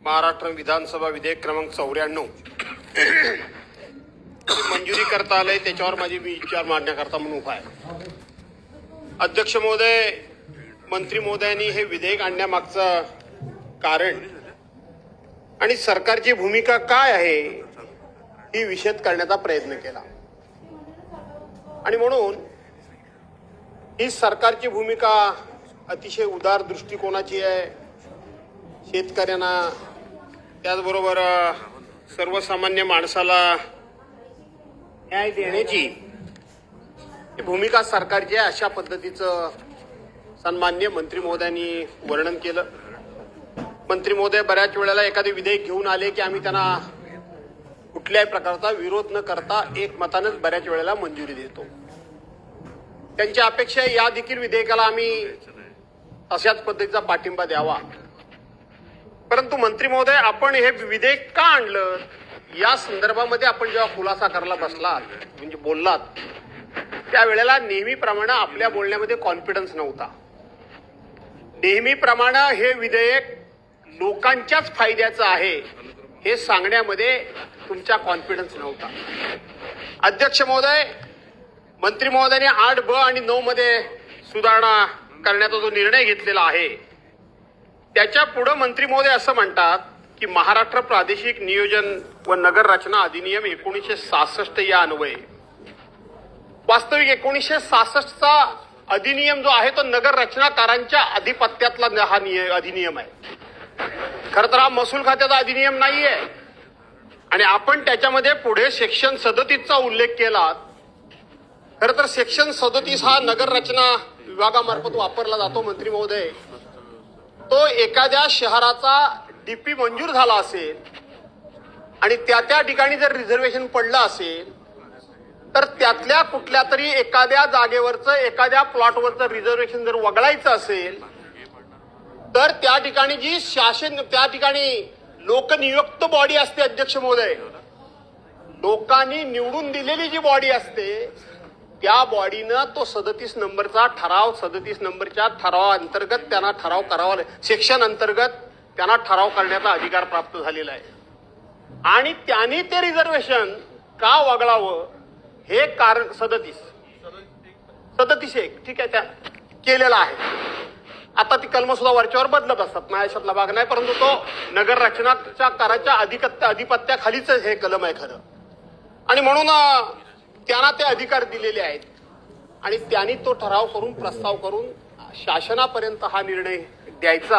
महाराष्ट्र विधानसभा विधेयक क्रमांक 94 मंजुरी करता आलंय, त्याच्यावर माझी विचार मांडण्याकरता म्हणून उभा आहे. अध्यक्ष महोदय, मंत्री महोदयांनी हे विधेयक आणण्यामागचं कारण आणि सरकारची भूमिका काय आहे ही विशद करण्याचा प्रयत्न केला. आणि म्हणून ही सरकारची भूमिका अतिशय उदार दृष्टिकोनाची आहे. शेतकऱ्यांना, त्याचबरोबर सर्वसामान्य माणसाला न्याय देण्याची भूमिका सरकारची आहे, अशा पद्धतीचं सन्माननीय मंत्री महोदयांनी वर्णन केलं. मंत्री महोदय बऱ्याच वेळेला एखादे विधेयक घेऊन आले की आम्ही त्यांना कुठल्याही प्रकारचा विरोध न करता एकमतानंच बऱ्याच वेळेला मंजुरी देतो. त्यांची अपेक्षा आहे या देखील विधेयकाला आम्ही अशाच पद्धतीचा पाठिंबा द्यावा. परंतु मंत्री महोदय, आपण हे विधेयक का आणलं या संदर्भामध्ये आपण जेव्हा खुलासा करायला बसलात, म्हणजे बोललात, त्यावेळेला नेहमीप्रमाणे आपल्या बोलण्यामध्ये कॉन्फिडन्स नव्हता. नेहमीप्रमाणे हे विधेयक लोकांच्याच फायद्याचं आहे हे सांगण्यामध्ये तुमचा कॉन्फिडन्स नव्हता. अध्यक्ष महोदय, मंत्री महोदयांनी 8ब आणि 9 मध्ये सुधारणा करण्याचा जो निर्णय घेतलेला आहे, त्याच्या पुढे मंत्री महोदय असं म्हणतात की महाराष्ट्र प्रादेशिक नियोजन व नगर रचना अधिनियम 1966 या अन्वये, वास्तविक 1966चा अधिनियम जो आहे तो नगर रचनाकारांच्या अधिपत्यातला हा अधिनियम आहे. खरं तर हा महसूल खात्याचा अधिनियम नाहीये. आणि आपण त्याच्यामध्ये पुढे सेक्शन 37चा उल्लेख केला. खरं तर सेक्शन 37 हा नगर रचना विभागामार्फत वापरला जातो. मंत्री महोदय, तो एखाद्या शहराचा डीपी मंजूर झाला असेल आणि त्या ठिकाणी जर रिझर्वेशन पडलं असेल तर त्यातल्या कुठल्या तरी एखाद्या जागेवरचं, एखाद्या प्लॉटवरचं रिझर्वेशन जर वगळायचं असेल तर त्या ठिकाणी जी शासन, त्या ठिकाणी लोकनियुक्त बॉडी असते, अध्यक्ष महोदय, लोकांनी निवडून दिलेली जी बॉडी असते त्या बॉडीनं तो 37 नंबरचा ठराव, 37 नंबरच्या ठरावाअंतर्गत त्यांना ठराव करावा, सेक्शन अंतर्गत त्यांना ठराव करण्याचा अधिकार प्राप्त झालेला आहे. आणि त्यांनी ते रिझर्वेशन का वगळावं हे कारण 37(1) ठीक आहे, त्या केलेला आहे. आता ती कलम सुद्धा वरच्यावर बदलत असतात, नाही अशातला भाग नाही, परंतु तो नगर रचनाच्या कराच्या अधिपत्याखालीच हे कलम आहे खरं. आणि म्हणून त्यांना ते अधिकार दिलेले आहेत आणि त्यांनी तो ठराव करून, प्रस्ताव करून शासनापर्यंत हा निर्णय द्यायचा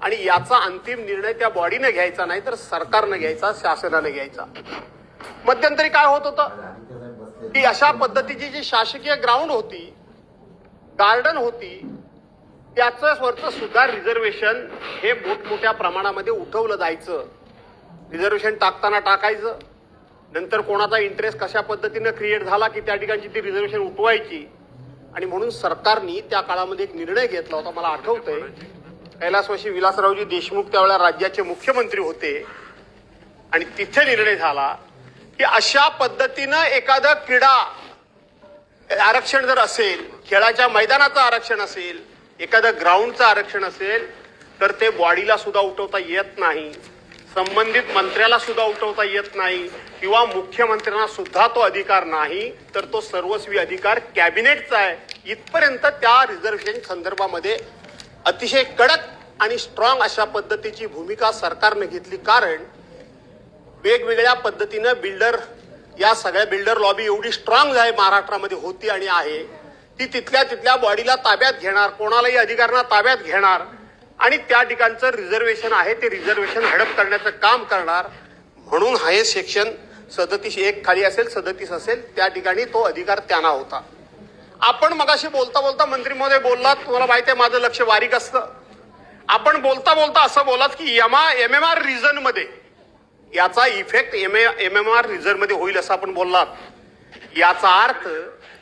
आणि याचा अंतिम निर्णय त्या बॉडीने घ्यायचा, नाही तर सरकारनं घ्यायचा, शासनाने घ्यायचा. मध्यंतरी काय होत होतं की अशा पद्धतीची जी शासकीय ग्राउंड होती, गार्डन होती, त्याचं वरचं सुद्धा रिझर्वेशन हे मोठमोठ्या प्रमाणामध्ये उठवलं जायचं. रिझर्वेशन टाकताना टाकायचं, नंतर कोणाचा इंटरेस्ट कशा पद्धतीनं क्रिएट झाला की त्या ठिकाणची ती रिझर्वेशन उठवायची. आणि म्हणून सरकारने त्या काळामध्ये एक निर्णय घेतला होता, मला आठवतंय, कैलासवासी विलासरावजी देशमुख त्यावेळेला राज्याचे मुख्यमंत्री होते आणि तिथे निर्णय झाला की अशा पद्धतीनं एखादं क्रीडा आरक्षण जर असेल, खेळाच्या मैदानाचं आरक्षण असेल, एखादं ग्राउंडचं आरक्षण असेल तर ते बॉडीला सुद्धा उठवता येत नाही, संबंधित मंत्र्याला सुद्धा उठवता येत नाही किंवा मुख्यमंत्र्यांना सुद्धा तो अधिकार नाही, तर तो सर्वस्वी अधिकार कॅबिनेटचा आहे. इथपर्यंत त्या रिझर्वेशन संदर्भामध्ये अतिशय कडक आणि स्ट्रॉंग अशा पद्धतीची भूमिका सरकारने घेतली. कारण वेगवेगळ्या पद्धतीनं बिल्डर, या सगळ्या बिल्डर लॉबी एवढी स्ट्रॉंग आहे महाराष्ट्रामध्ये होती आणि आहे, ती तिथल्या बॉडीला ताब्यात घेणार, कोणालाही अधिकाऱ्यांना ताब्यात घेणार आणि त्या ठिकाणचं रिझर्वेशन आहे ते रिझर्वेशन हडप करण्याचं काम करणार. म्हणून हे सेक्शन 37(1) खाली असेल, 37 असेल, त्या ठिकाणी तो अधिकार त्यांना होता. आपण मगाशी बोलता बोलता मंत्री महोदय बोललात, तुम्हाला माहिती आहे माझं लक्ष बारीक असतं, आपण बोलता बोलता असं बोलात की MMR रिजन मध्ये याचा इफेक्ट MMR रिजन मध्ये होईल असं आपण बोललात. याचा अर्थ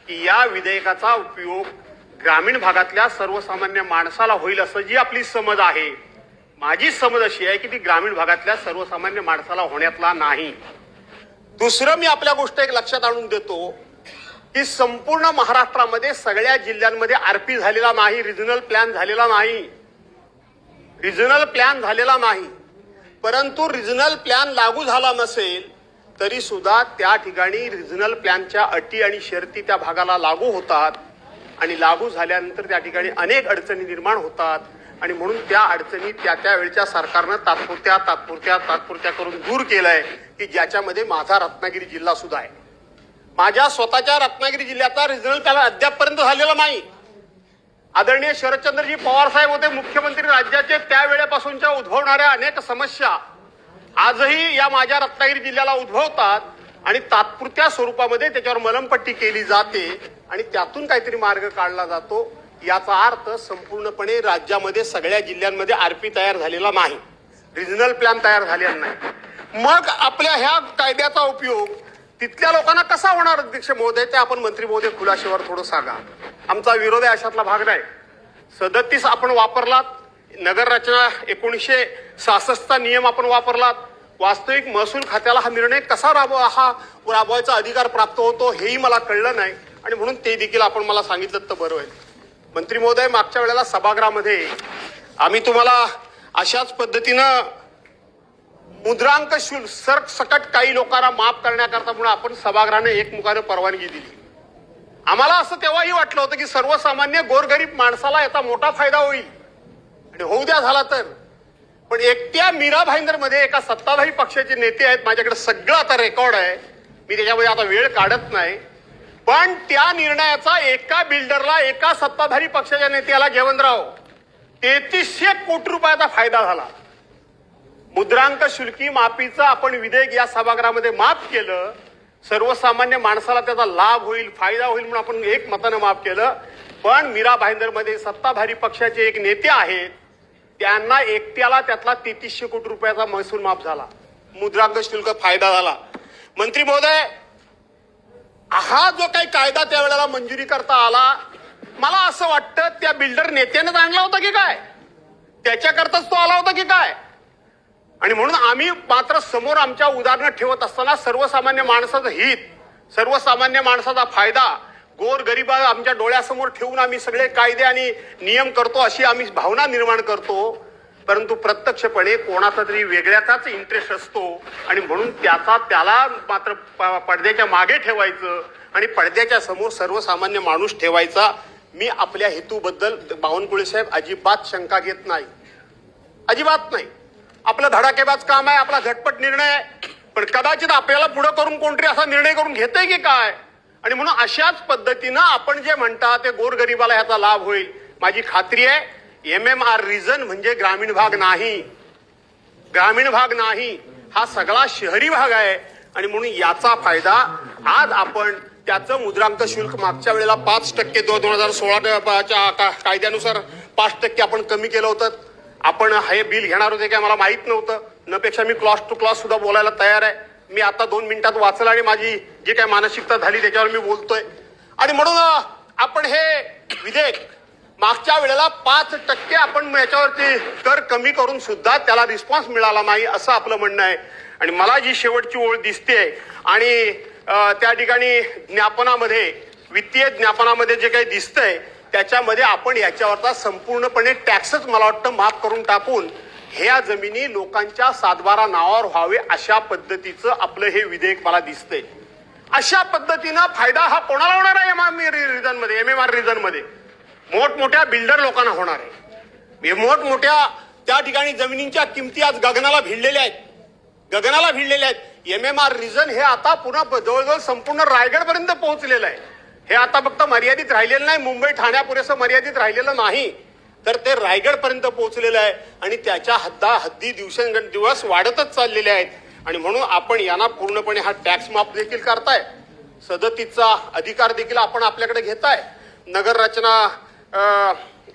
की या विधेयकाचा उपयोग ग्रामीण भागातल्या सर्वसामान्य माणसाला होईल असं जी आपली समज आहे, माझी समज अशी आहे की ती ग्रामीण भागातल्या सर्वसामान्य माणसाला होण्यातला नाही. दुसरं मी आपल्या गोष्ट एक लक्षात आणून देतो की संपूर्ण महाराष्ट्रामध्ये सगळ्या जिल्ह्यांमध्ये आरपी झालेला नाही, रिजनल प्लॅन झालेला नाही. परंतु रिजनल प्लॅन लागू झाला नसेल तरी सुद्धा त्या ठिकाणी रिजनल प्लॅनच्या अटी आणि शर्ती त्या भागाला लागू होतात आणि लागू झाल्यानंतर त्या ठिकाणी अनेक अडचणी निर्माण होतात आणि म्हणून त्या अडचणी त्या वेळच्या सरकारनं तात्पुरत्या करून दूर केलंय की ज्याच्यामध्ये माझा रत्नागिरी जिल्हा सुद्धा आहे. माझ्या स्वतःच्या रत्नागिरी जिल्ह्याचा रिजनल प्लॅन अद्यापपर्यंत झालेला नाही. आदरणीय शरदचंद्रजी पवार साहेब होते मुख्यमंत्री राज्याचे, त्यावेळेपासूनच्या उद्भवणाऱ्या अनेक समस्या आजही या माझ्या रत्नागिरी जिल्ह्याला उद्भवतात आणि तात्पुरत्या स्वरूपामध्ये त्याच्यावर मलमपट्टी केली जाते आणि त्यातून काहीतरी मार्ग काढला जातो. याचा अर्थ संपूर्णपणे राज्यामध्ये सगळ्या जिल्ह्यांमध्ये आरपी तयार झालेला नाही, रिजनल प्लॅन तयार झालेला नाही. मग आपल्या ह्या कायद्याचा उपयोग तिथल्या लोकांना कसा होणार अध्यक्ष महोदय, ते आपण मंत्री महोदय खुलाशेवर थोडं सांगा. आमचा विरोध आहे अशातला भाग नाही. 37 आपण वापरलात, नगर रचना 1966चा नियम आपण वापरलात. वास्तविक महसूल खात्याला हा निर्णय कसा राबवायचा अधिकार प्राप्त होतो हेही मला कळलं नाही आणि म्हणून ते देखील आपण मला सांगितलं तर बरं होईल. मंत्री महोदय, मागच्या वेळेला सभागृहामध्ये आम्ही तुम्हाला अशाच पद्धतीनं मुद्रांक शुल्क सरसकट काही लोकांना माफ करण्याकरता म्हणून आपण सभागृहाने एकमुखाने परवानगी दिली. आम्हाला असं तेव्हाही वाटलं होतं की सर्वसामान्य गोरगरीब माणसाला याचा मोठा फायदा होईल आणि होऊ द्या झाला तर. पण एकट्या मीरा भाईंदरमध्ये एका सत्ताधारी पक्षाचे नेते आहेत, माझ्याकडे सगळं आता रेकॉर्ड आहे, मी त्याच्यामध्ये आता वेळ काढत नाही, पण त्या निर्णयाचा एका बिल्डरला, एका सत्ताधारी पक्षाच्या नेत्याला जयवंतराव 3300 कोटी रुपयाचा फायदा झाला. मुद्रांक शुल्की माफीचं आपण विधेयक या सभागृहामध्ये माफ केलं, सर्वसामान्य माणसाला त्याचा लाभ होईल, फायदा होईल म्हणून आपण एक मतानं माफ केलं. पण मीरा भाईंदरमध्ये सत्ताधारी पक्षाचे एक नेते आहेत, त्यांना एकट्याला त्यातला 3300 कोटी रुपयाचा महसूल माफ झाला, मुद्रांक शुल्क फायदा झाला. मंत्री महोदय, हा जो काही कायदा त्यावेळेला मंजुरी करता आला, मला असं वाटतं त्या बिल्डर नेत्यानेच आणला होता की काय, त्याच्याकरताच तो आला होता की काय. आणि म्हणून आम्ही मात्र समोर आमच्या उदाहरणं ठेवत असताना सर्वसामान्य माणसाचं हित, सर्वसामान्य माणसाचा फायदा, गोरगरिबा आमच्या डोळ्यासमोर ठेवून आम्ही सगळे कायदे आणि नियम करतो अशी आम्ही भावना निर्माण करतो. परंतु प्रत्यक्षपणे कोणाचा तरी वेगळ्याचाच इंटरेस्ट असतो आणि म्हणून त्याला मात्र पडद्याच्या मागे ठेवायचं आणि पडद्याच्या समोर सर्वसामान्य माणूस ठेवायचा. मी आपल्या हेतूबद्दल बावनकुळे साहेब अजिबात शंका घेत नाही, अजिबात नाही. आपलं धडाकेबाज काम आहे, आपला झटपट निर्णय आहे, पण कदाचित आपल्याला पुढे करून कोणतरी असा निर्णय करून घेतोय की काय. आणि म्हणून अशाच पद्धतीनं आपण जे म्हणता ते गोरगरिबाला ह्याचा लाभ होईल. माझी खात्री आहे MMR रिजन म्हणजे ग्रामीण भाग नाही, ग्रामीण भाग नाही, हा सगळा शहरी भाग आहे आणि म्हणून याचा फायदा आज आपण त्याचं मुद्रांक शुल्क मागच्या वेळेला 5% 2016च्या कायद्यानुसार 5% आपण कमी केलं होतं. आपण हे बिल घेणार होते काय मला माहित नव्हतं, नपेक्षा मी क्लॉज टू क्लॉज सुद्धा बोलायला तयार आहे. मी आता 2 मिनिटात वाचलं आणि माझी जी काही मानसिकता झाली त्याच्यावर मी बोलतोय. आणि म्हणून आपण हे विधेयक मागच्या वेळेला 5% आपण याच्यावरती कर कमी करून सुद्धा त्याला रिस्पॉन्स मिळाला नाही असं आपलं म्हणणं आहे. आणि मला जी शेवटची ओळ दिसते आणि त्या ठिकाणी ज्ञापनामध्ये, वित्तीय ज्ञापनामध्ये जे काही दिसतंय त्याच्यामध्ये आपण याच्यावरचा संपूर्णपणे टॅक्सच मला वाटतं माफ करून टाकून ह्या जमिनी लोकांच्या सातबारा नावावर व्हावे अशा पद्धतीचं आपलं हे विधेयक मला दिसतंय. अशा पद्धतीनं फायदा हा कोणाला होणार आहे MMR रिजन मध्ये? मोठमोठ्या बिल्डर लोकांना होणार आहे. मोठमोठ्या त्या ठिकाणी जमिनींच्या किमती आज गगनाला भिडलेल्या आहेत, गगनाला भिडलेल्या आहेत. MMR रिजन हे आता पुन्हा जवळजवळ संपूर्ण रायगड पर्यंत पोहोचलेलं आहे. हे आता फक्त मर्यादित राहिलेलं नाही, मुंबई ठाण्यापुरेसं मर्यादित राहिलेलं नाही, तर ते रायगड पर्यंत पोहोचलेलं आहे आणि त्याच्या हद्दी दिवसेंदिवस वाढतच चाललेल्या आहेत. आणि म्हणून आपण यांना पूर्णपणे हा टॅक्स माफ देखील करताय, 37चा अधिकार देखील आपण आपल्याकडे घेताय, नगर रचना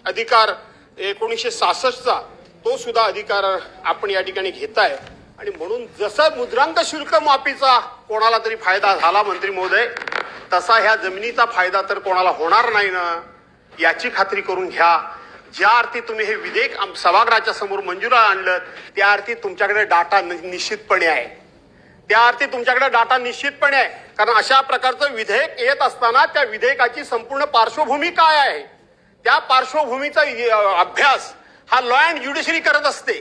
अधिकार 1966चा तो सुद्धा अधिकार आपण या ठिकाणी घेताय. आणि म्हणून जसं मुद्रांक शुल्क माफीचा कोणाला तरी फायदा झाला मंत्री महोदय, तसा ह्या जमिनीचा फायदा तर कोणाला होणार नाही ना, याची खात्री करून घ्या. ज्या अर्थी तुम्ही हे विधेयक सभागृहाच्या समोर मंजुरा आणलं त्या अर्थी तुमच्याकडे डाटा निश्चितपणे आहे, त्या अर्थी तुमच्याकडे डाटा निश्चितपणे आहे. कारण अशा प्रकारचं विधेयक येत असताना त्या विधेयकाची संपूर्ण पार्श्वभूमी काय आहे, त्या पार्श्वभूमीचा अभ्यास हा लॉ अँड ज्युडिशरी करत असते.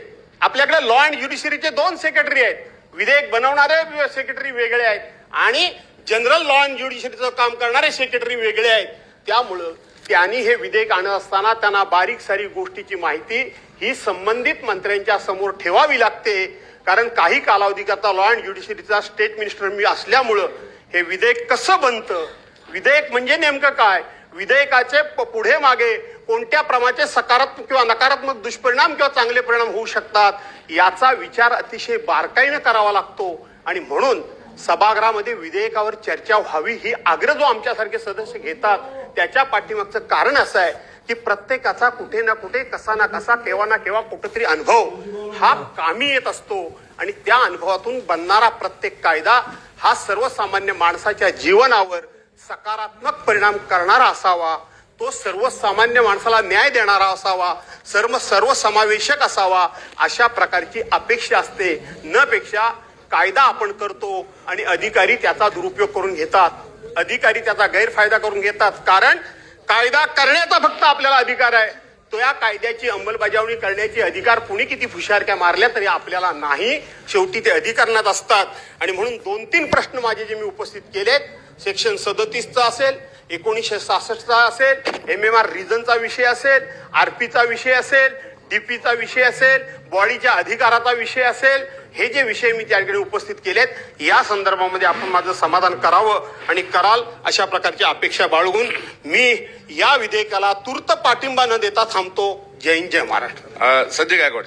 आपल्याकडे लॉ अँड ज्युडिशरीचे 2 सेक्रेटरी आहेत. विधेयक बनवणारे सेक्रेटरी वेगळे आहेत आणि जनरल लॉ अँड ज्युडिशरीचं काम करणारे सेक्रेटरी वेगळे आहेत. त्यामुळं त्यांनी हे विधेयक आणत असताना त्यांना बारीक सारी गोष्टीची माहिती ही संबंधित मंत्र्यांच्या समोर ठेवावी लागते. कारण काही कालावधीकरता लॉ अँड ज्युडिशरीचा स्टेट मिनिस्टर मी असल्यामुळं हे विधेयक कसं बनतं, विधेयक म्हणजे नेमकं काय, विधेयकाचे पुढे मागे कोणत्या प्रमाणाचे सकारात्मक किंवा नकारात्मक दुष्परिणाम किंवा चांगले परिणाम होऊ शकतात याचा विचार अतिशय बारकाईनं करावा लागतो. आणि म्हणून सभागृहामध्ये विधेयकावर चर्चा व्हावी ही आग्रह जो आमच्यासारखे सदस्य घेतात त्याच्या पाठीमागचं कारण असं आहे की प्रत्येकाचा कुठे ना कुठे कसा ना कसा केव्हा ना केव्हा कुठेतरी अनुभव हा कामी येत असतो आणि त्या अनुभवातून बनणारा प्रत्येक कायदा हा सर्वसामान्य माणसाच्या जीवनावर सकारात्मक परिणाम करणारा असावा, तो सर्वसामान्य माणसाला न्याय देणारा असावा, सर्वसमावेशक असावा अशा प्रकारची अपेक्षा असते. न पेक्षा कायदा आपण करतो आणि अधिकारी त्याचा दुरुपयोग करून घेतात, अधिकारी त्याचा गैरफायदा करून घेतात. कारण कायदा करण्याचा फक्त आपल्याला अधिकार आहे, तो या कायद्याची अंमलबजावणी करण्याचे अधिकार कुणी किती फुशारक्या मारल्या तरी आपल्याला नाही. शेवटी ते अधिकारात असतात. आणि म्हणून 2-3 प्रश्न माझे जे मी उपस्थित केलेत, सेक्शन 37चा असेल, 1966चा असेल, MMR रिजनचा विषय असेल, RPचा विषय असेल, DPचा विषय असेल, बॉडीच्या अधिकाराचा विषय असेल, हे जे विषय मी त्या ठिकाणी उपस्थित केलेत या संदर्भामध्ये आपण माझं समाधान करावं आणि कराल अशा प्रकारची अपेक्षा बाळगून मी या विधेयकाला तूर्त पाठिंबा न देता थांबतो. जय हिंद, जय महाराष्ट्र. संजय गायकवाड.